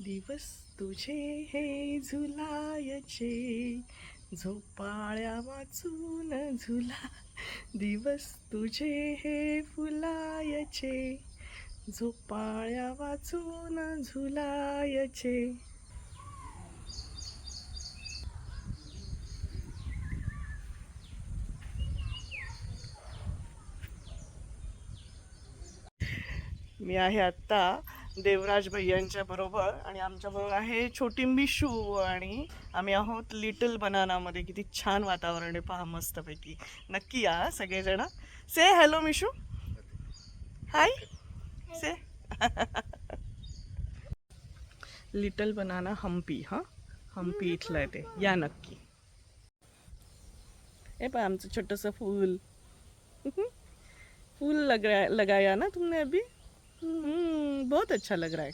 दिवस तुझे हे झुलायचे, झोपाळ्या वाचून झुला. दिवस तुझे हे फुलायचे, झोपाळ्या वाचून झुलायचे. मी आहे आत्ता देवराज भैयांच्या बरोबर आणि आमच्या बरोबर आहे छोटी मिशू आणि आम्ही आहोत लिटल बनानामध्ये. किती छान वातावरण आहे पहा, मस्तपैकी. नक्की या सगळेजण. Say hello Mishu, hi say. Little banana Hampi. हां, हम्पी इथलं आहे ते, या नक्की. हे पण आमचं छोटंसं फूल. फूल लगाया ना तुमने अभी? बहुत अच्छा लग रहा है.